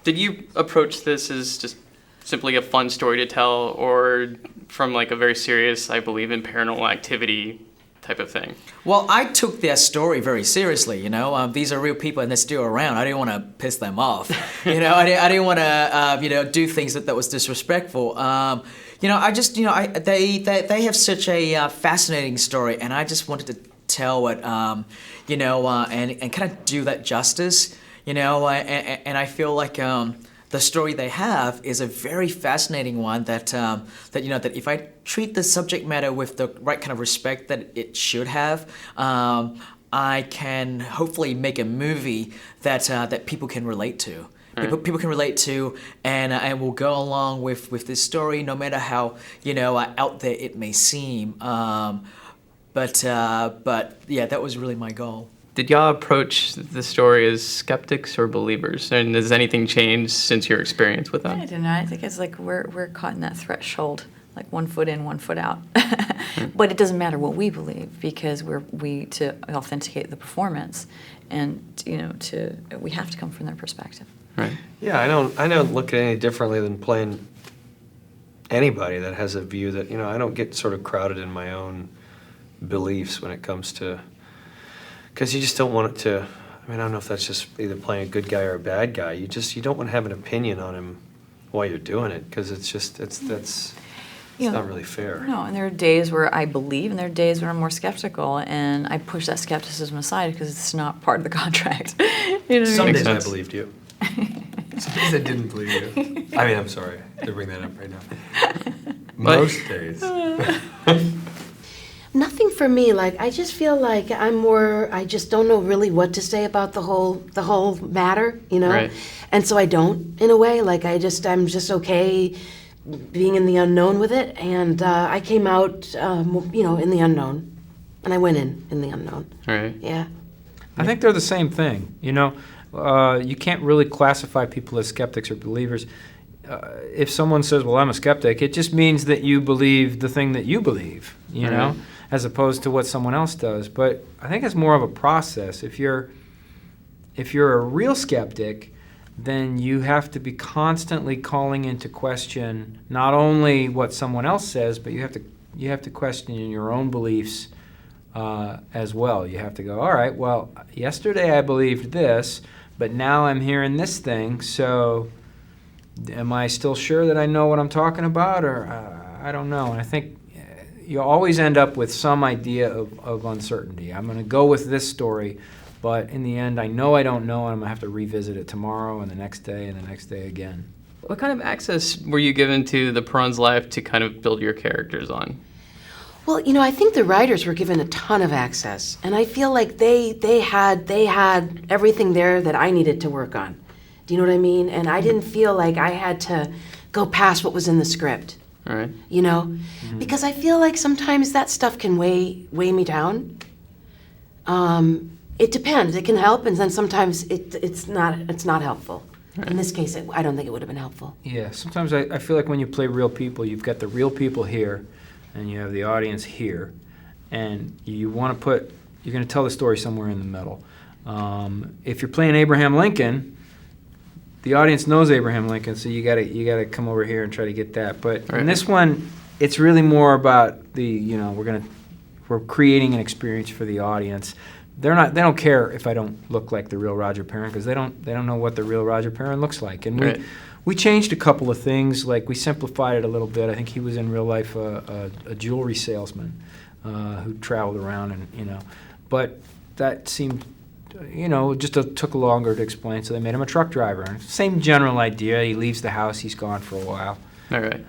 Did you approach this as just simply a fun story to tell, or from like a very serious, I believe in paranormal activity type of thing? Well, I took their story very seriously, you know. These are real people and they're still around. I didn't want to piss them off, you know. I didn't want to, do things that was disrespectful. I just, they have such a fascinating story, and I just wanted to tell it, and kind of do that justice, and I feel like the story they have is a very fascinating one that if I treat the subject matter with the right kind of respect that it should have, I can hopefully make a movie that people can relate to. People can relate to, and will go along with this story, no matter how out there it may seem. But yeah, that was really my goal. Did y'all approach the story as skeptics or believers? And has anything changed since your experience with that? I don't know. I think it's like we're caught in that threshold, like 1 foot in, 1 foot out. But it doesn't matter what we believe, because we to authenticate the performance, and we have to come from their perspective. Right. Yeah, I don't look at it any differently than playing anybody that has a view that, I don't get sort of crowded in my own beliefs when it comes to, because you just don't want it to, I don't know if that's just either playing a good guy or a bad guy. You don't want to have an opinion on him while you're doing it, because it's not really fair. No, and there are days where I believe, and there are days where I'm more skeptical, and I push that skepticism aside because it's not part of the contract. Some days I sense. believed you. Some days I didn't believe you. I'm sorry to bring that up right now. Most days. Nothing for me. Like, I just feel like I just don't know really what to say about the whole matter, Right. And so I don't, in a way. Like, I'm just okay being in the unknown with it, and I came out, in the unknown, and I went in the unknown. Right. Yeah. I think they're the same thing, You can't really classify people as skeptics or believers. If someone says, well, I'm a skeptic, it just means that you believe the thing that you believe, know, as opposed to what someone else does. But I think it's more of a process. If you're a real skeptic, then you have to be constantly calling into question not only what someone else says, but you have to question your own beliefs as well. You have to go, all right, well, yesterday I believed this, but now I'm hearing this thing, so am I still sure that I know what I'm talking about, or I don't know. And I think you always end up with some idea of uncertainty. I'm going to go with this story, but in the end, I know I don't know, and I'm going to have to revisit it tomorrow and the next day and the next day again. What kind of access were you given to the Perron's life to kind of build your characters on? Well, I think the writers were given a ton of access, and I feel like they had everything there that I needed to work on. Do you know what I mean? And I didn't feel like I had to go past what was in the script. All right. Mm-hmm. Because I feel like sometimes that stuff can weigh me down. It depends. It can help, and then sometimes it's not helpful. Right. In this case, I don't think it would have been helpful. Yeah, sometimes I feel like when you play real people, you've got the real people here, and you have the audience here, and you're going to tell the story somewhere in the middle. If you're playing Abraham Lincoln, the audience knows Abraham Lincoln, so you gotta come over here and try to get that. But in this one, it's really more about we're creating an experience for the audience. They don't care if I don't look like the real Roger Perron, because they don't know what the real Roger Perron looks like. And we changed a couple of things, like we simplified it a little bit. I think he was in real life a jewelry salesman who traveled around, and but that seemed took longer to explain, so they made him a truck driver. Same general idea. He leaves the house, he's gone for a while. All right.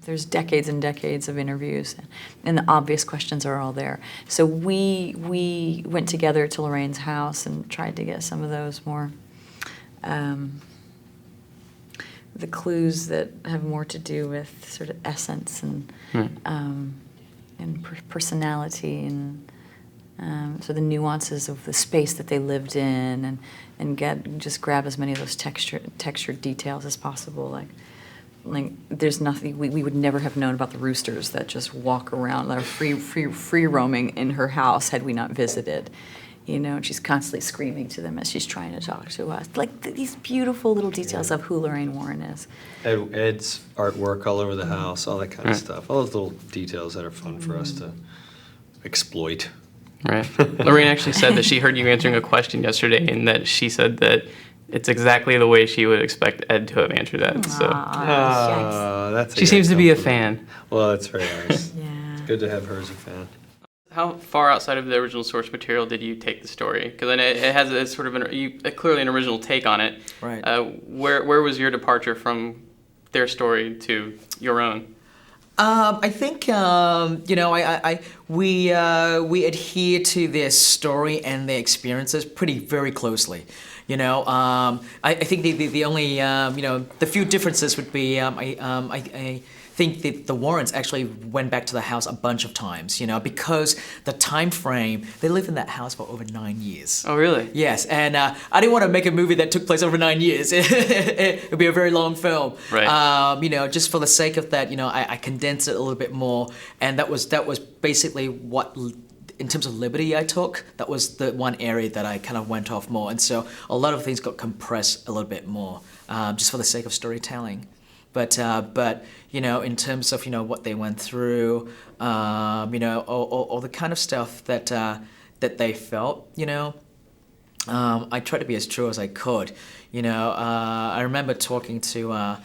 There's decades and decades of interviews, and the obvious questions are all there. So we went together to Lorraine's house and tried to get some of those more, the clues that have more to do with sort of essence and personality, and so the nuances of the space that they lived in, and just grab as many of those textured details as possible. Like there's nothing we would never have known about the roosters that just walk around, that are free roaming in her house had we not visited. you know, and she's constantly screaming to them as she's trying to talk to us. Like these beautiful little details of who Lorraine Warren is. Ed's artwork all over the house, all that kind of stuff. All those little details that are fun for us to exploit. Right. Lorraine actually said that she heard you answering a question yesterday, and that she said that it's exactly the way she would expect Ed to have answered that. So That's she seems to be a fan. Well, that's very nice. Yeah. It's good to have her as a fan. How far outside of the original source material did you take the story? Because then it has a sort of clearly an original take on it. Right. Where was your departure from their story to your own? I think you know we adhere to their story and their experiences very closely. You know, I think the only you know, the few differences would be I think that the Warrens actually went back to the house a bunch of times. You know, because the time frame, they lived in that house for over 9 years. Oh, really? Yes, and I didn't want to make a movie that took place over 9 years. It would be a very long film. Right. You know, just for the sake of that, you know, I condensed it a little bit more, and that was basically what, in terms of liberty I took, that was the one area that I kind of went off more, and so a lot of things got compressed a little bit more, just for the sake of storytelling. But you know, in terms of, you know, what they went through, you know, all the kind of stuff that that they felt, you know, I tried to be as true as I could. You know, I remember talking to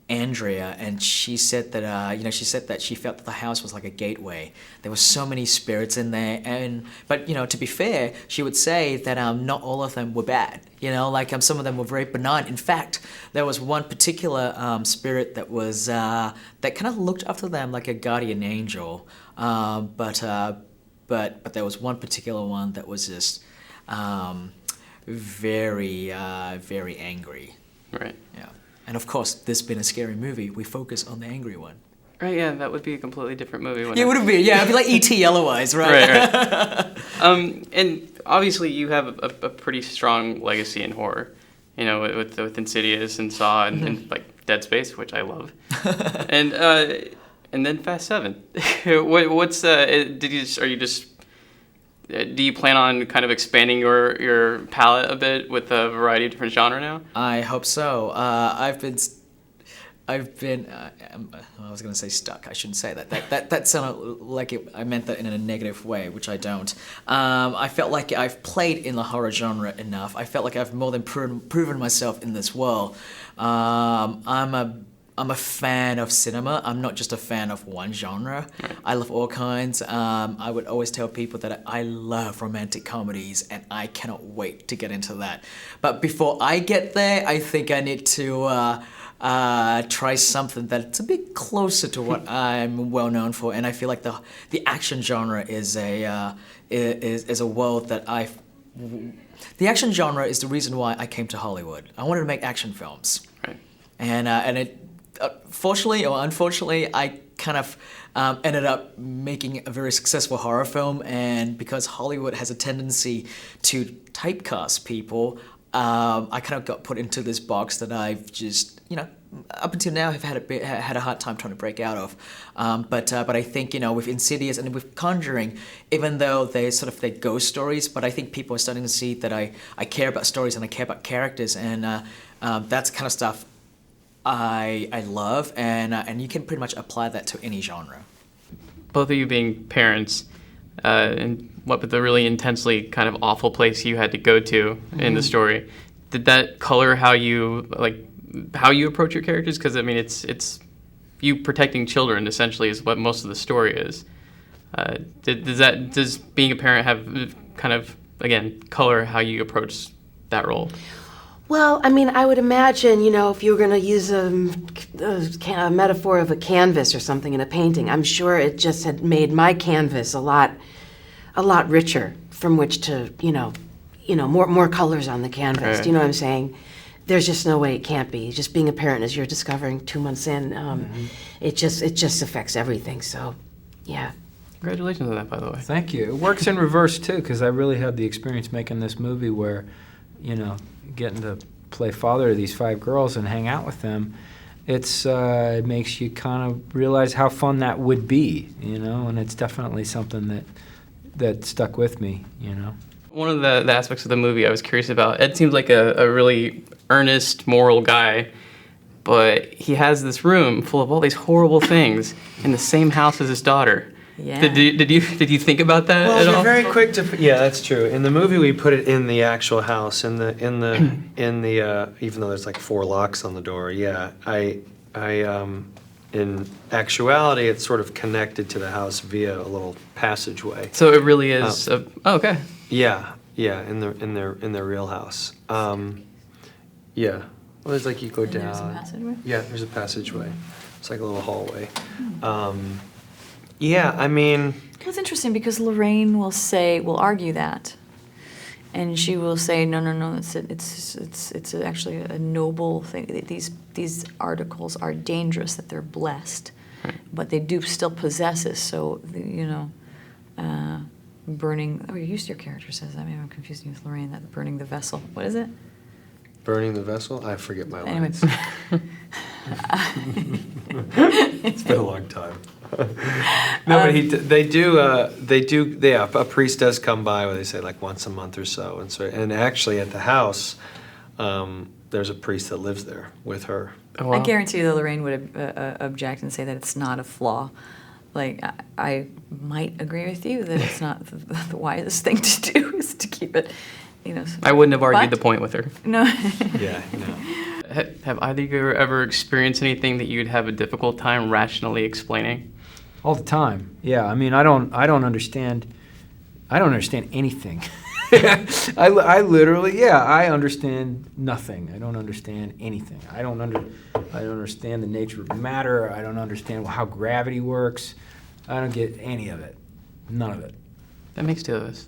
Andrea, and she said that you know, she said that she felt that the house was like a gateway. There were so many spirits in there, but you know, to be fair, she would say that not all of them were bad. You know, like some of them were very benign. In fact, there was one particular spirit that was that kind of looked after them like a guardian angel. But there was one particular one that was just very very angry. Right. Yeah. And of course, this being a scary movie, we focus on the angry one. Right, yeah, that would be a completely different movie, wouldn't Yeah, it would be. Yeah, it'd be like E.T. Yellow Eyes, right? Right. And obviously, you have a pretty strong legacy in horror. You know, with Insidious and Saw and like Dead Space, which I love, and then Fast 7. What's do you plan on kind of expanding your palette a bit with a variety of different genre now? I hope so. I was going to say stuck. I shouldn't say that. That sounded like I meant that in a negative way, which I don't. I felt like I've played in the horror genre enough. I felt like I've more than proven myself in this world. I'm a fan of cinema. I'm not just a fan of one genre. Right. I love all kinds. I would always tell people that I love romantic comedies, and I cannot wait to get into that. But before I get there, I think I need to try something that's a bit closer to what I'm well known for. And I feel like the action genre is a world that the action genre is the reason why I came to Hollywood. I wanted to make action films. Right. And it. Fortunately or unfortunately, I kind of ended up making a very successful horror film, and because Hollywood has a tendency to typecast people, I kind of got put into this box that I've just, you know, up until now have had a hard time trying to break out of. But I think, you know, with Insidious and with Conjuring, even though they're ghost stories, but I think people are starting to see that I care about stories and I care about characters, and that's the kind of stuff I love, and you can pretty much apply that to any genre. Both of you being parents, and what with the really intensely kind of awful place you had to go to in the story, did that color how you approach your characters? Because I mean, it's you protecting children essentially is what most of the story is. Does being a parent have kind of, again, color how you approach that role? Well, I mean, I would imagine, you know, if you were going to use a metaphor of a canvas or something in a painting, I'm sure it just had made my canvas a lot richer from which to, you know, more colors on the canvas. Right. Do you know what I'm saying? There's just no way it can't be. Just being a parent, as you're discovering 2 months in, it just affects everything. So, yeah. Congratulations on that, by the way. Thank you. It works in reverse, too, because I really had the experience making this movie where, you know, getting to play father to these 5 girls and hang out with them, it makes you kind of realize how fun that would be, you know, and it's definitely something that stuck with me, you know. One of the aspects of the movie I was curious about, Ed seems like a really earnest, moral guy, but he has this room full of all these horrible things in the same house as his daughter. Yeah. Did you think about that Well, at they're all? very quick to. Yeah, that's true. In the movie, we put it in the actual house. In the even though there's like 4 locks on the door. Yeah, in actuality, it's sort of connected to the house via a little passageway. So it really is. Oh, okay. Yeah, in their real house. Yeah. Well, it's like you go And down. there's a passageway? Yeah, there's a passageway. It's like a little hallway. Yeah, I mean. Well, it's interesting because Lorraine will argue that, and she will say, no, it's actually a noble thing. These articles are dangerous, that they're blessed, but they do still possess us. So burning. Oh, your character says that. Maybe I'm confusing you with Lorraine. That burning the vessel. What is it? Burning the vessel? I forget my lines. Anyway. It's been a long time. No, but they do. Yeah, a priest does come by where they say like once a month or so, and actually at the house, there's a priest that lives there with her. Oh, wow. I guarantee you that Lorraine would object and say that it's not a flaw. Like, I might agree with you that it's not the wisest thing to do is to keep it, I wouldn't have argued What? the point with her. No. Yeah, no. Have either of you ever experienced anything that you'd have a difficult time rationally explaining? All the time. Yeah, I mean, I don't understand anything. I literally, I understand nothing. I don't understand anything. I don't understand the nature of matter. I don't understand how gravity works. I don't get any of it. None of it. That makes 2 of us.